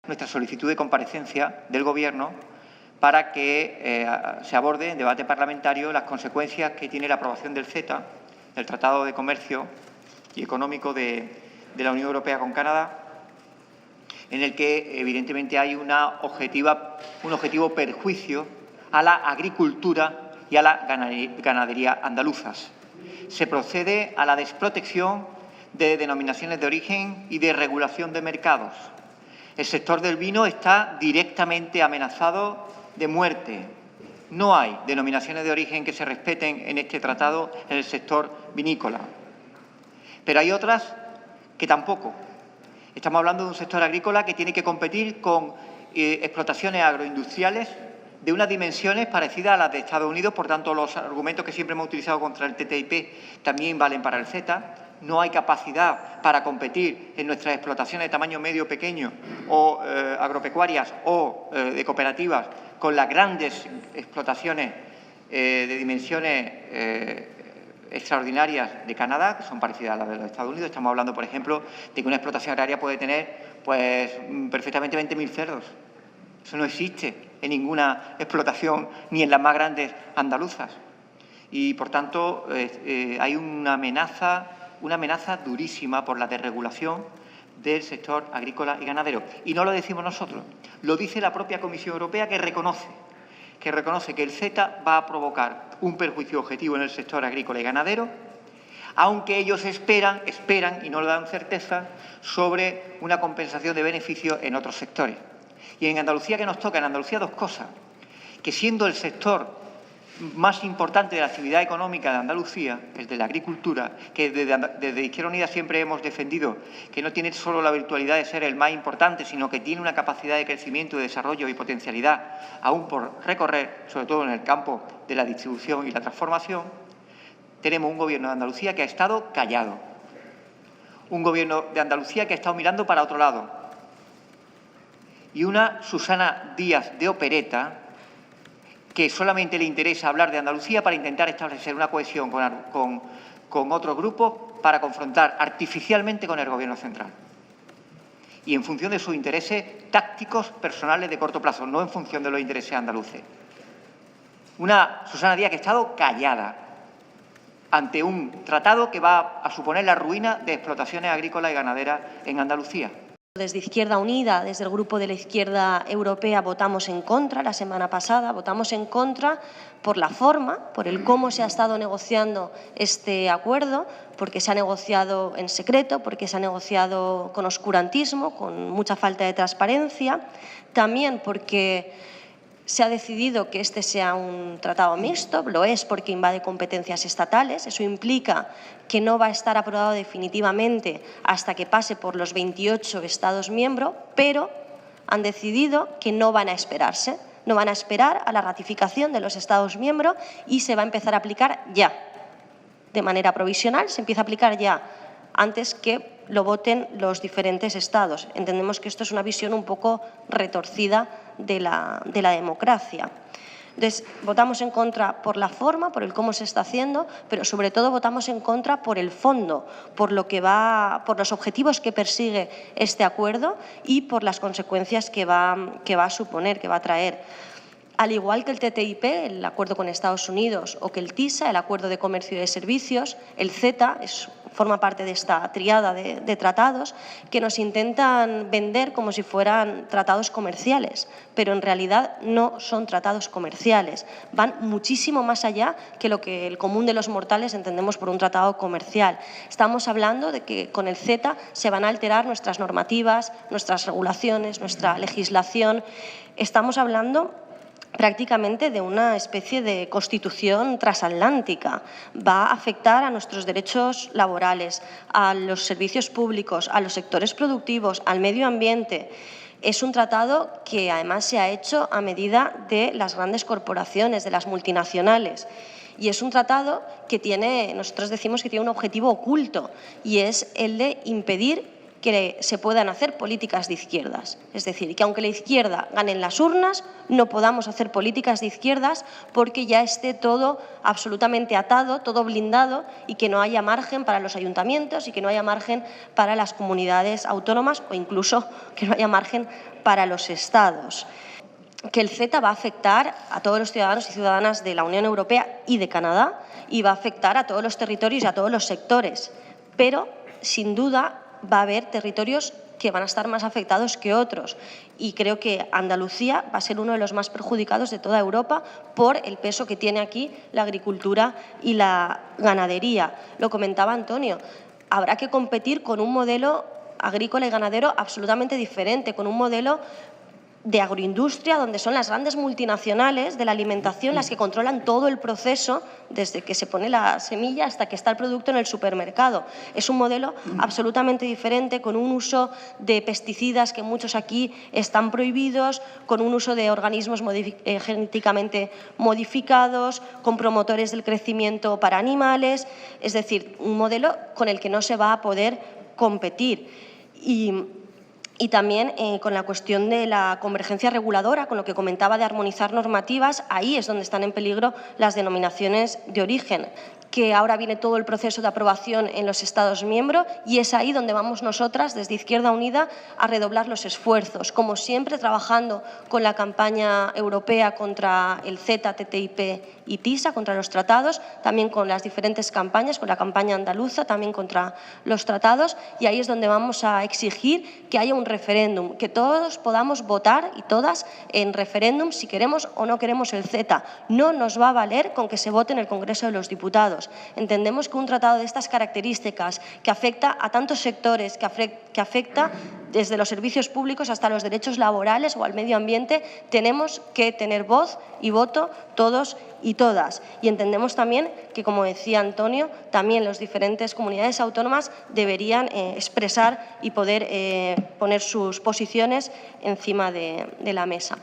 nuestra solicitud de comparecencia del Gobierno para que se aborde en debate parlamentario las consecuencias que tiene la aprobación del CETA, del Tratado de Comercio y Económico de la Unión Europea con Canadá, en el que evidentemente hay un objetivo perjuicio a la agricultura y a la ganadería andaluzas. Se procede a la desprotección de denominaciones de origen y de regulación de mercados. El sector del vino está directamente amenazado de muerte. No hay denominaciones de origen que se respeten en este tratado en el sector vinícola. Pero hay otras que tampoco. Estamos hablando de un sector agrícola que tiene que competir con explotaciones agroindustriales de unas dimensiones parecidas a las de Estados Unidos. Por tanto, los argumentos que siempre hemos utilizado contra el TTIP también valen para el CETA. No hay capacidad para competir en nuestras explotaciones de tamaño medio pequeño o agropecuarias o de cooperativas con las grandes explotaciones de dimensiones extraordinarias de Canadá, que son parecidas a las de los Estados Unidos. Estamos hablando, por ejemplo, de que una explotación agraria puede tener perfectamente 20.000 cerdos. Eso no existe en ninguna explotación, ni en las más grandes andaluzas. Y, por tanto, hay una amenaza durísima por la desregulación del sector agrícola y ganadero. Y no lo decimos nosotros, lo dice la propia Comisión Europea, que reconoce que el CETA va a provocar un perjuicio objetivo en el sector agrícola y ganadero, aunque ellos esperan y no le dan certeza sobre una compensación de beneficios en otros sectores. Y en Andalucía, ¿qué nos toca? En Andalucía dos cosas, que siendo el sector más importante de la actividad económica de Andalucía, el de la agricultura, que desde Izquierda Unida siempre hemos defendido que no tiene solo la virtualidad de ser el más importante, sino que tiene una capacidad de crecimiento, de desarrollo y potencialidad aún por recorrer, sobre todo en el campo de la distribución y la transformación. Tenemos un Gobierno de Andalucía que ha estado callado, un Gobierno de Andalucía que ha estado mirando para otro lado y una Susana Díaz de opereta que solamente le interesa hablar de Andalucía para intentar establecer una cohesión con otros grupos para confrontar artificialmente con el Gobierno central. Y en función de sus intereses tácticos personales de corto plazo, no en función de los intereses andaluces. Una Susana Díaz que ha estado callada ante un tratado que va a suponer la ruina de explotaciones agrícolas y ganaderas en Andalucía. Desde Izquierda Unida, desde el Grupo de la Izquierda Europea, votamos en contra la semana pasada, votamos en contra por la forma, por el cómo se ha estado negociando este acuerdo, porque se ha negociado en secreto, porque se ha negociado con oscurantismo, con mucha falta de transparencia, también porque se ha decidido que este sea un tratado mixto, lo es porque invade competencias estatales, eso implica que no va a estar aprobado definitivamente hasta que pase por los 28 Estados miembros, pero han decidido que no van a esperarse, no van a esperar a la ratificación de los Estados miembros y se va a empezar a aplicar ya. De manera provisional se empieza a aplicar ya, antes que lo voten los diferentes estados. Entendemos que esto es una visión un poco retorcida de la democracia. Entonces, votamos en contra por la forma, por el cómo se está haciendo, pero sobre todo votamos en contra por el fondo, por los objetivos que persigue este acuerdo y por las consecuencias que va a suponer, que va a traer. Al igual que el TTIP, el acuerdo con Estados Unidos, o que el TISA, el acuerdo de comercio y de servicios, el CETA forma parte de esta triada de tratados que nos intentan vender como si fueran tratados comerciales, pero en realidad no son tratados comerciales. Van muchísimo más allá que lo que el común de los mortales entendemos por un tratado comercial. Estamos hablando de que con el CETA se van a alterar nuestras normativas, nuestras regulaciones, nuestra legislación. Estamos hablando prácticamente de una especie de constitución transatlántica. Va a afectar a nuestros derechos laborales, a los servicios públicos, a los sectores productivos, al medio ambiente. Es un tratado que además se ha hecho a medida de las grandes corporaciones, de las multinacionales. Y es un tratado que nosotros decimos que tiene un objetivo oculto y es el de impedir que se puedan hacer políticas de izquierdas. Es decir, que aunque la izquierda gane en las urnas, no podamos hacer políticas de izquierdas porque ya esté todo absolutamente atado, todo blindado, y que no haya margen para los ayuntamientos y que no haya margen para las comunidades autónomas o incluso que no haya margen para los estados. Que el CETA va a afectar a todos los ciudadanos y ciudadanas de la Unión Europea y de Canadá y va a afectar a todos los territorios y a todos los sectores, pero sin duda va a haber territorios que van a estar más afectados que otros, y creo que Andalucía va a ser uno de los más perjudicados de toda Europa por el peso que tiene aquí la agricultura y la ganadería. Lo comentaba Antonio, habrá que competir con un modelo agrícola y ganadero absolutamente diferente, con un modelo de agroindustria, donde son las grandes multinacionales de la alimentación las que controlan todo el proceso, desde que se pone la semilla hasta que está el producto en el supermercado. Es un modelo absolutamente diferente, con un uso de pesticidas que muchos aquí están prohibidos, con un uso de organismos genéticamente modificados, con promotores del crecimiento para animales, es decir, un modelo con el que no se va a poder competir. Y también con la cuestión de la convergencia reguladora, con lo que comentaba de armonizar normativas, ahí es donde están en peligro las denominaciones de origen, que ahora viene todo el proceso de aprobación en los Estados miembros y es ahí donde vamos nosotras, desde Izquierda Unida, a redoblar los esfuerzos, como siempre trabajando con la campaña europea contra el CETA, TTIP y TISA, contra los tratados, también con las diferentes campañas, con la campaña andaluza, también contra los tratados, y ahí es donde vamos a exigir que haya un referéndum, que todos podamos votar y todas en referéndum si queremos o no queremos el CETA. No nos va a valer con que se vote en el Congreso de los Diputados. Entendemos que un tratado de estas características, que afecta a tantos sectores, que afecta desde los servicios públicos hasta los derechos laborales o al medio ambiente, tenemos que tener voz y voto todos y todas. Y entendemos también que, como decía Antonio, también las diferentes comunidades autónomas deberían expresar y poder poner sus posiciones encima de la mesa.